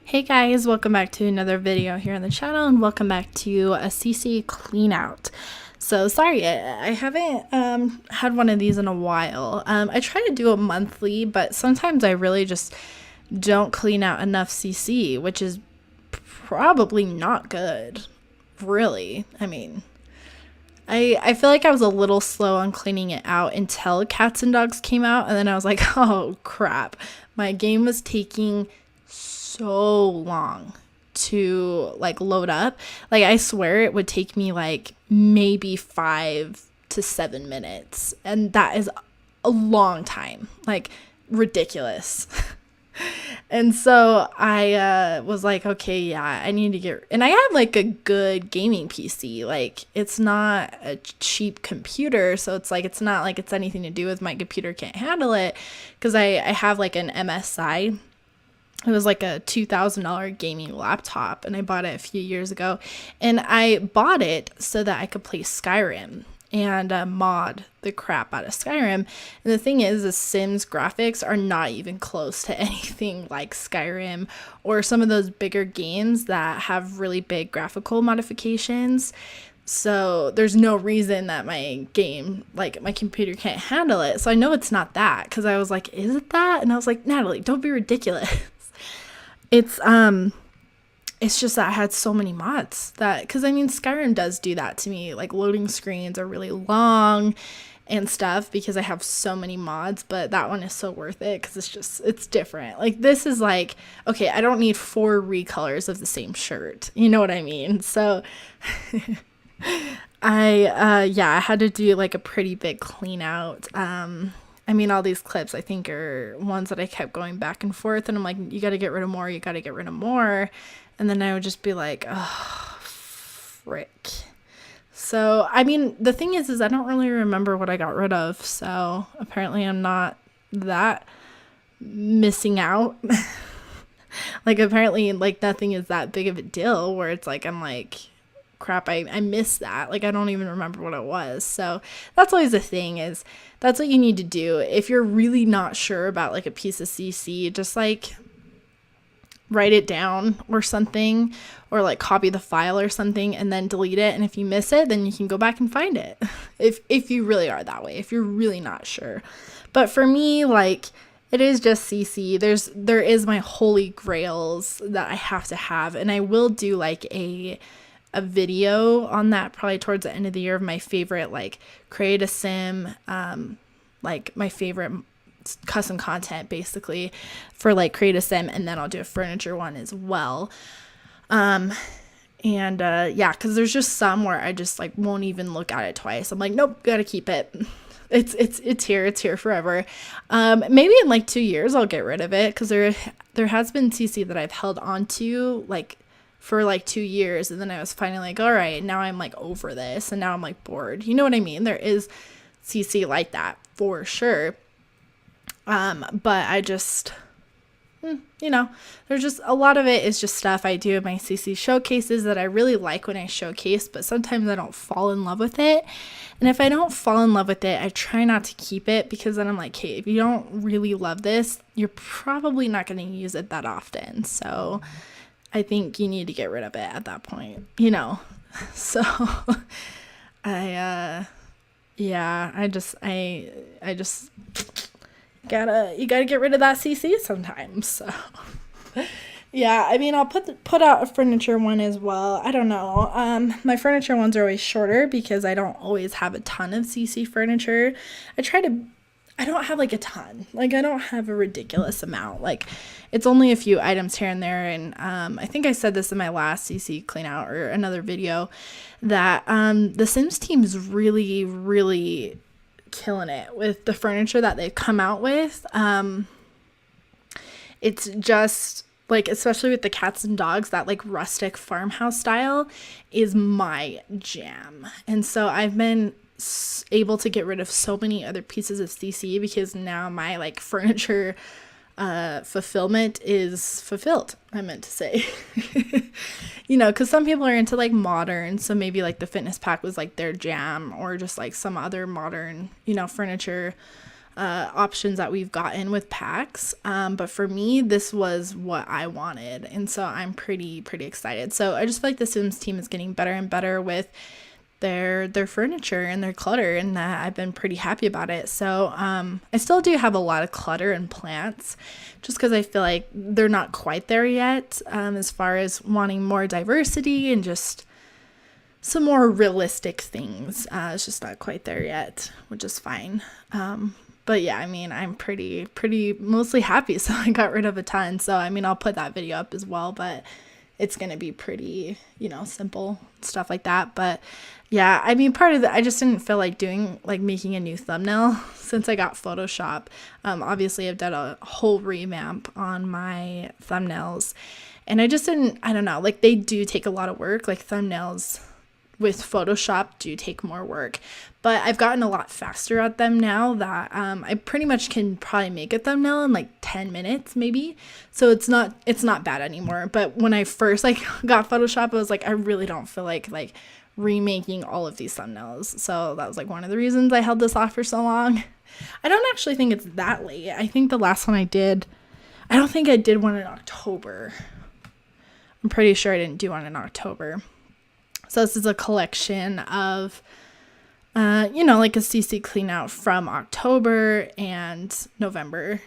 Hey guys, welcome back to another video here on the channel, and welcome back to a CC Cleanout. So sorry, I haven't had one of these in a while. I try to do it monthly, but sometimes I really just don't clean out enough CC, which is probably not good, really. I feel like I was a little slow on cleaning it out until Cats and Dogs came out, and then I was like, oh crap, my game was taking so long to like load up. Like I swear it would take me like maybe 5 to 7 minutes, and that is a long time, like ridiculous. And so I was like, okay, yeah, I need to get, and I have like a good gaming PC. Like it's not a cheap computer, so it's like it's not like it's anything to do with my computer can't handle it, because I have like an MSI. It was like a $2,000 gaming laptop, and I bought it a few years ago. And I bought it so that I could play Skyrim and mod the crap out of Skyrim. And the thing is, the Sims graphics are not even close to anything like Skyrim or some of those bigger games that have really big graphical modifications. So there's no reason that my game, like my computer can't handle it. So I know it's not that, because I was like, is it that? And I was like, Natalie, don't be ridiculous. It's just that I had so many mods that, because I mean Skyrim does do that to me, like loading screens are really long and stuff because I have so many mods, but that one is so worth it because it's different. Like this is like, okay, I don't need 4 recolors of the same shirt, you know what I mean? So I had to do like a pretty big clean out. I mean, all these clips I think are ones that I kept going back and forth, and I'm like, you got to get rid of more, you got to get rid of more. And then I would just be like, oh, frick. So, I mean, the thing is I don't really remember what I got rid of. So apparently I'm not that missing out. Like apparently like nothing is that big of a deal where it's like, I'm like, crap, I missed that. Like I don't even remember what it was. So that's always the thing, is that's what you need to do if you're really not sure about like a piece of CC. Just like write it down or something, or like copy the file or something and then delete it, and if you miss it then you can go back and find it. If you really are that way, if you're really not sure. But for me, like, it is just CC. There is my holy grails that I have to have, and I will do like a video on that probably towards the end of the year of my favorite, like create a sim, like my favorite custom content basically for like create a sim, and then I'll do a furniture one as well. Yeah, because there's just some where I just like won't even look at it twice. I'm like, nope, gotta keep it. It's here forever. Maybe in like 2 years I'll get rid of it, because there has been CC that I've held on to like for like 2 years, and then I was finally like, all right, now I'm like over this, and now I'm like bored. You know what I mean? There is CC like that for sure. But I just, there's just a lot of it is just stuff I do in my CC showcases that I really like when I showcase, but sometimes I don't fall in love with it. And if I don't fall in love with it, I try not to keep it, because then I'm like, hey, if you don't really love this, you're probably not going to use it that often. So I think you need to get rid of it at that point, So I just you gotta get rid of that CC sometimes. So yeah, I mean, I'll put out a furniture one as well. I don't know. My furniture ones are always shorter because I don't always have a ton of CC furniture. I don't have like a ton. Like I don't have a ridiculous amount. Like it's only a few items here and there. And I think I said this in my last CC clean out or another video, that the Sims team is really, really killing it with the furniture that they've come out with. It's just like, especially with the cats and dogs, that like rustic farmhouse style is my jam. And so I've been able to get rid of so many other pieces of CC, because now my like furniture fulfillment is fulfilled, I meant to say. Because some people are into like modern, so maybe like the fitness pack was like their jam, or just like some other modern furniture options that we've gotten with packs. But for me, this was what I wanted. And so I'm pretty excited. So I just feel like the Sims team is getting better and better with their furniture and their clutter, and that I've been pretty happy about it. So I still do have a lot of clutter and plants just because I feel like they're not quite there yet, as far as wanting more diversity and just some more realistic things. It's just not quite there yet, which is fine. But yeah, I mean, I'm pretty mostly happy. So I got rid of a ton. So I mean, I'll put that video up as well, but it's going to be pretty, simple stuff like that. But yeah, I mean, part of I just didn't feel like making a new thumbnail since I got Photoshop. Obviously I've done a whole revamp on my thumbnails, and I don't know, like they do take a lot of work. Like thumbnails with Photoshop do take more work, but I've gotten a lot faster at them now that I pretty much can probably make a thumbnail in like 10 minutes maybe. So it's not bad anymore. But when I first got Photoshop, I was like, I really don't feel like remaking all of these thumbnails. So that was one of the reasons I held this off for so long. I don't actually think it's that late. I think the last one I don't think I did one in October. I'm pretty sure I didn't do one in October. So this is a collection of, like a CC Cleanout from October and November.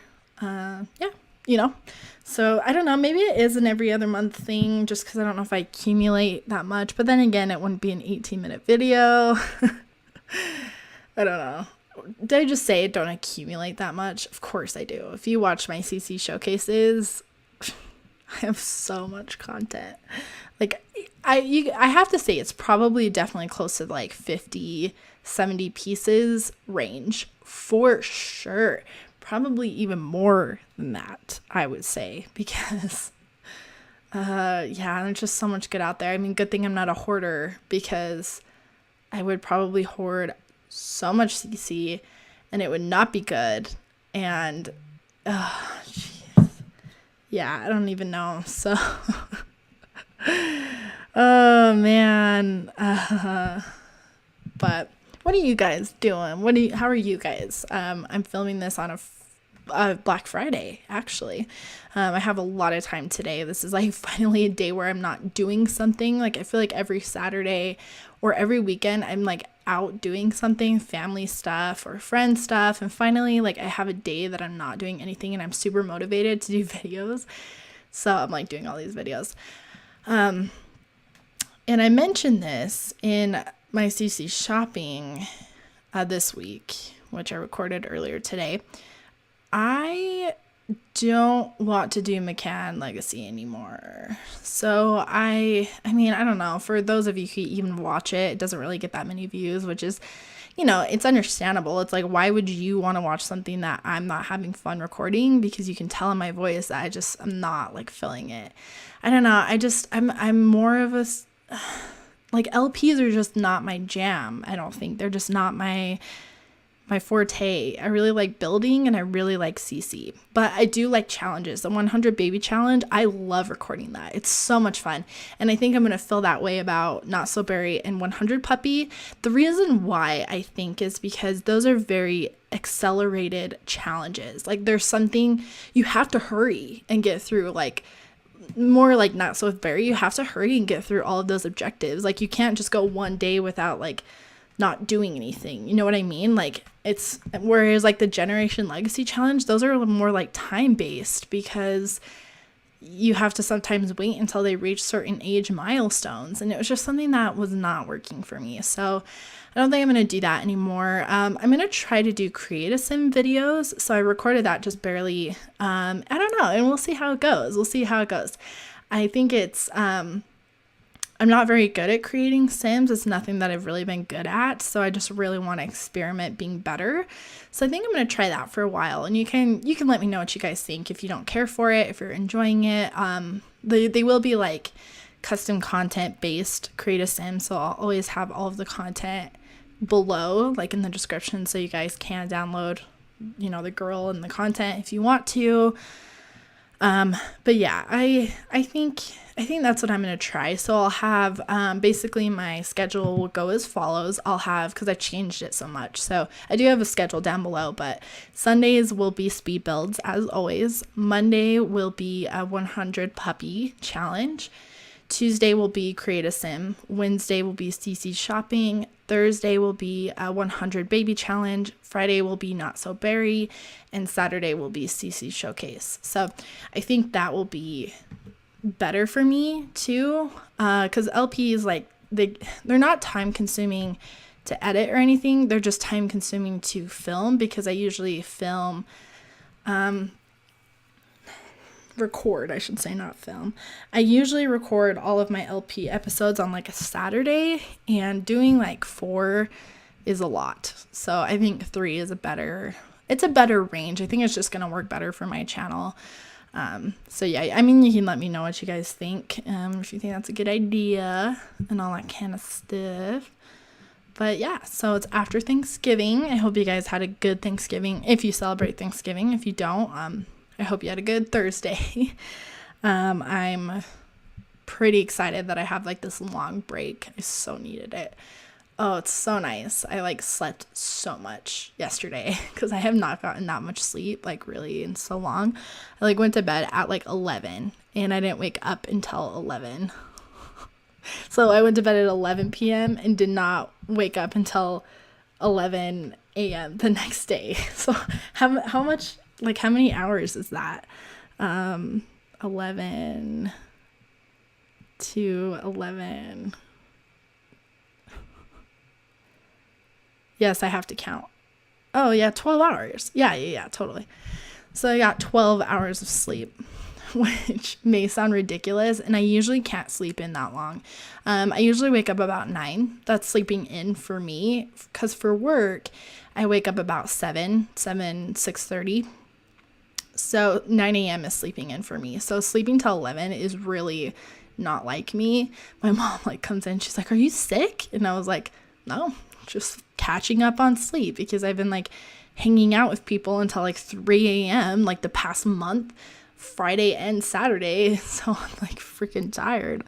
So I don't know, maybe it is an every other month thing just because I don't know if I accumulate that much. But then again, it wouldn't be an 18-minute video. I don't know. Did I just say it don't accumulate that much? Of course I do. If you watch my CC showcases, I have so much content. I have to say it's probably definitely close to 50, 70 pieces range for sure. Probably even more than that, I would say, because there's just so much good out there. I mean, good thing I'm not a hoarder, because I would probably hoard so much CC and it would not be good. And yeah, I don't even know. So oh man. But what are you guys doing? How are you guys? I'm filming this on a Black Friday, actually. I have a lot of time today. This is finally a day where I'm not doing something. I feel like every Saturday or every weekend I'm out doing something, family stuff or friend stuff, and finally I have a day that I'm not doing anything and I'm super motivated to do videos. So I'm doing all these videos. And I mentioned this in my CC shopping this week, which I recorded earlier today. I don't want to do McCann Legacy anymore. So I mean, I don't know. For those of you who even watch it, it doesn't really get that many views, which is, it's understandable. It's why would you want to watch something that I'm not having fun recording? Because you can tell in my voice that I'm not feeling it. I don't know. I'm more of a, LPs are just not my jam. I don't think they're just not my forte. I really like building and I really like CC, but I do like challenges. The 100 baby challenge, I love recording that. It's so much fun. And I think I'm going to feel that way about Not So Berry and 100 puppy. The reason why I think is because those are very accelerated challenges. There's something you have to hurry and get through, more Not So Berry, you have to hurry and get through all of those objectives. You can't just go one day without not doing anything. You know what I mean? It's whereas the Generation Legacy Challenge, those are more time based, because you have to sometimes wait until they reach certain age milestones, and it was just something that was not working for me. So I don't think I'm going to do that anymore. I'm going to try to do Create a Sim videos. So I recorded that just barely. I don't know, and we'll see how it goes. I think it's I'm not very good at creating Sims. It's nothing that I've really been good at. So I just really want to experiment being better. So I think I'm going to try that for a while. And you can let me know what you guys think. If you don't care for it, if you're enjoying it, they will be custom content based Create a Sim. So I'll always have all of the content below, in the description. So you guys can download, the girl and the content if you want to. But yeah, I think that's what I'm going to try. So I'll have, basically my schedule will go as follows. I'll have, cause I changed it so much. So I do have a schedule down below, but Sundays will be speed builds as always. Monday will be a 100 puppy challenge. Tuesday will be create a sim. Wednesday will be CC shopping. Thursday will be a 100 baby challenge. Friday will be not so berry, and Saturday will be CC showcase. So I think that will be better for me too, because LP is like they're not time consuming to edit or anything. They're just time consuming to film, because I usually film record, I should say, not film. I usually record all of my LP episodes on like a Saturday, and doing like 4 is a lot. So I think 3 is a better range. I think it's just going to work better for my channel. So yeah, I mean, you can let me know what you guys think, if you think that's a good idea and all that kind of stuff. But yeah, so it's after Thanksgiving. I hope you guys had a good Thanksgiving. If you celebrate Thanksgiving, if you don't, I hope you had a good Thursday. I'm pretty excited that I have like this long break. I so needed it. Oh, it's so nice. I like slept so much yesterday because I have not gotten that much sleep like really in so long. I like went to bed at like 11 and I didn't wake up until 11. So I went to bed at 11 p.m. and did not wake up until 11 a.m. the next day. So how much, like how many hours is that? 11 to 11. Yes, I have to count. Oh yeah, 12 hours. Yeah, totally. So I got 12 hours of sleep, which may sound ridiculous, and I usually can't sleep in that long. I usually wake up about 9. That's sleeping in for me, because for work, I wake up about 6:30. So 9 a.m. is sleeping in for me. So sleeping till 11 is really not like me. My mom like comes in, she's like, "Are you sick?" And I was like, "No, just catching up on sleep," because I've been like hanging out with people until like 3 a.m. like the past month, Friday and Saturday. So I'm like freaking tired.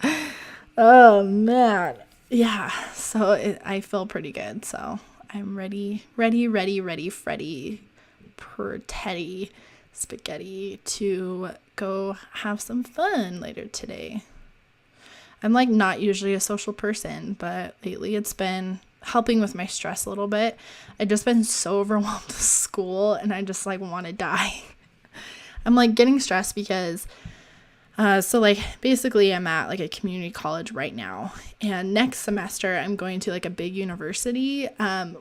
Oh man. Yeah. So I feel pretty good. So I'm ready, Freddy, per Teddy spaghetti to go have some fun later today. I'm like not usually a social person, but lately it's been helping with my stress a little bit. I've just been so overwhelmed with school and I just like want to die. I'm like getting stressed because so like basically I'm at like a community college right now, and next semester I'm going to like a big university,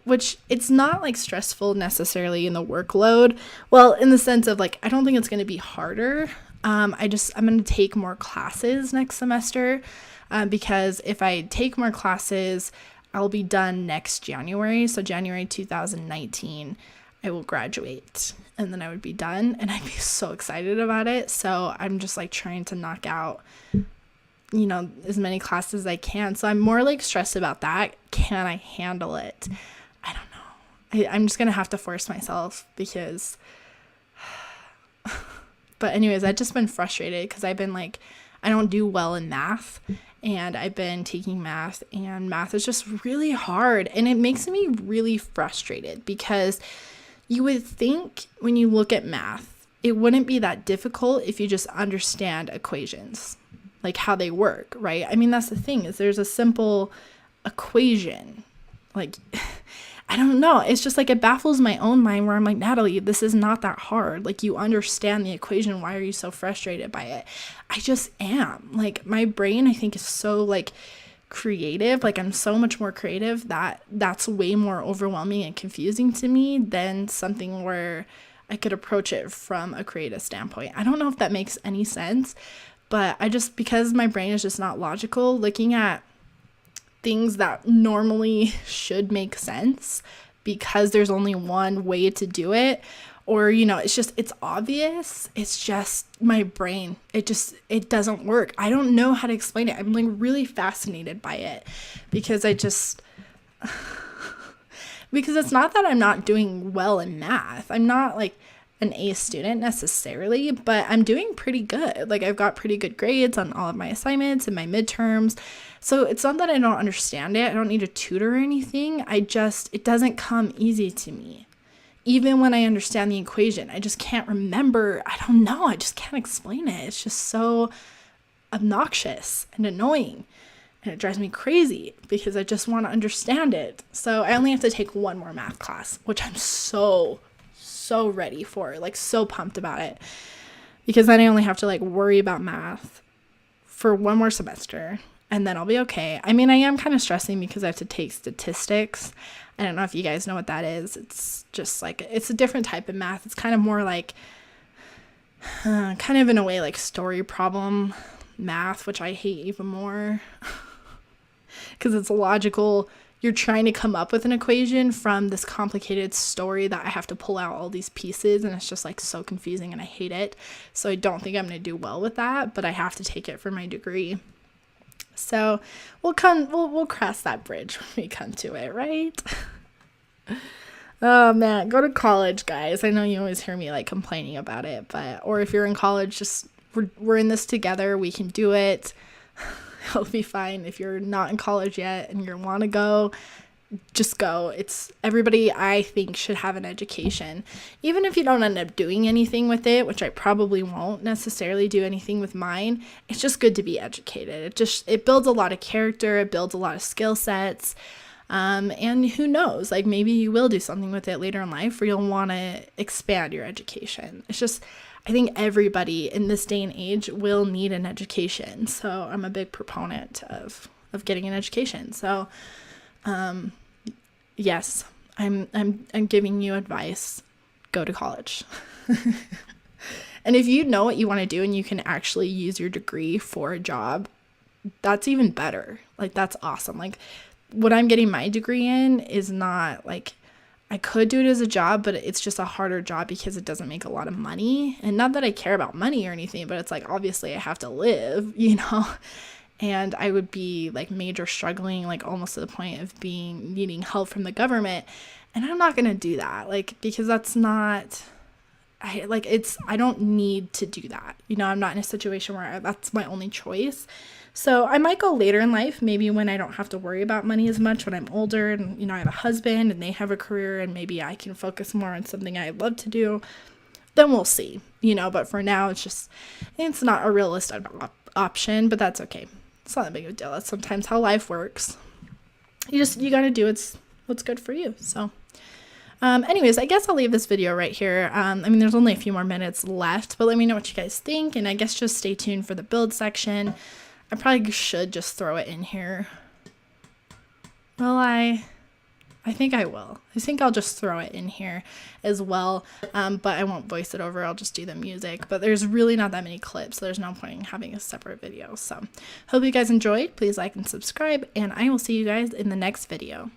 which it's not like stressful necessarily in the workload. Well, in the sense of like, I don't think it's going to be harder. I'm going to take more classes next semester, because if I take more classes, I'll be done next January. So January 2019, I will graduate and then I would be done, and I'd be so excited about it. So I'm just like trying to knock out, as many classes as I can. So I'm more like stressed about that. Can I handle it? I don't know. I'm just going to have to force myself because, but anyways, I've just been frustrated because I've been like, I don't do well in math. And I've been taking math, and math is just really hard, and it makes me really frustrated because you would think when you look at math, it wouldn't be that difficult if you just understand equations, like how they work, right? I mean, that's the thing, is there's a simple equation. Like, I don't know. It's just like it baffles my own mind where I'm like, Natalie, this is not that hard. Like, you understand the equation. Why are you so frustrated by it? I just am. Like, my brain, I think, is so like creative. Like, I'm so much more creative that's way more overwhelming and confusing to me than something where I could approach it from a creative standpoint. I don't know if that makes any sense, but because my brain is just not logical, looking at things that normally should make sense because there's only one way to do it, or it's obvious, it's just my brain, it doesn't work. I don't know how to explain it. I'm like really fascinated by it because because it's not that I'm not doing well in math. I'm not like, an A student necessarily, but I'm doing pretty good. Like I've got pretty good grades on all of my assignments and my midterms. So it's not that I don't understand it. I don't need a tutor or anything. It doesn't come easy to me. Even when I understand the equation, I just can't remember. I don't know. I just can't explain it. It's just so obnoxious and annoying. And it drives me crazy because I just want to understand it. So I only have to take one more math class, which I'm so ready for, like so pumped about it. Because then I only have to like worry about math for one more semester and then I'll be okay. I mean, I am kind of stressing because I have to take statistics. I don't know if you guys know what that is. It's just like, it's a different type of math. It's kind of more like, kind of in a way like story problem math, which I hate even more. Because it's logical. You're trying to come up with an equation from this complicated story that I have to pull out all these pieces, and it's just like so confusing and I hate it. So I don't think I'm going to do well with that, but I have to take it for my degree. So we'll cross that bridge when we come to it, right? Oh man, go to college, guys. I know you always hear me like complaining about it, or if you're in college, just we're in this together. We can do it. It'll be fine. If you're not in college yet and you want to go, just go. It's everybody, I think, should have an education. Even if you don't end up doing anything with it, which I probably won't necessarily do anything with mine, it's just good to be educated. It builds a lot of character. It builds a lot of skill sets. And who knows, like maybe you will do something with it later in life where you'll want to expand your education. It's just, I think everybody in this day and age will need an education. So I'm a big proponent of getting an education. So, yes, I'm giving you advice. Go to college. And if you know what you want to do and you can actually use your degree for a job, that's even better. Like that's awesome. Like what I'm getting my degree in is not like, I could do it as a job, but it's just a harder job because it doesn't make a lot of money. And not that I care about money or anything, but it's like, obviously I have to live, and I would be like major struggling, like almost to the point of needing help from the government. And I'm not going to do that, like, because that's not, I don't need to do that. I'm not in a situation where that's my only choice. So I might go later in life, maybe when I don't have to worry about money as much, when I'm older and, I have a husband and they have a career and maybe I can focus more on something I love to do. Then we'll see, but for now it's not a realistic option, but that's okay. It's not a big of a deal. That's sometimes how life works. You got to do what's good for you. So anyways, I guess I'll leave this video right here. There's only a few more minutes left, but let me know what you guys think. And I guess just stay tuned for the build section. I probably should just throw it in here. Well, I think I will. I think I'll just throw it in here as well, but I won't voice it over. I'll just do the music. But there's really not that many clips, so there's no point in having a separate video. So hope you guys enjoyed. Please like and subscribe, and I will see you guys in the next video.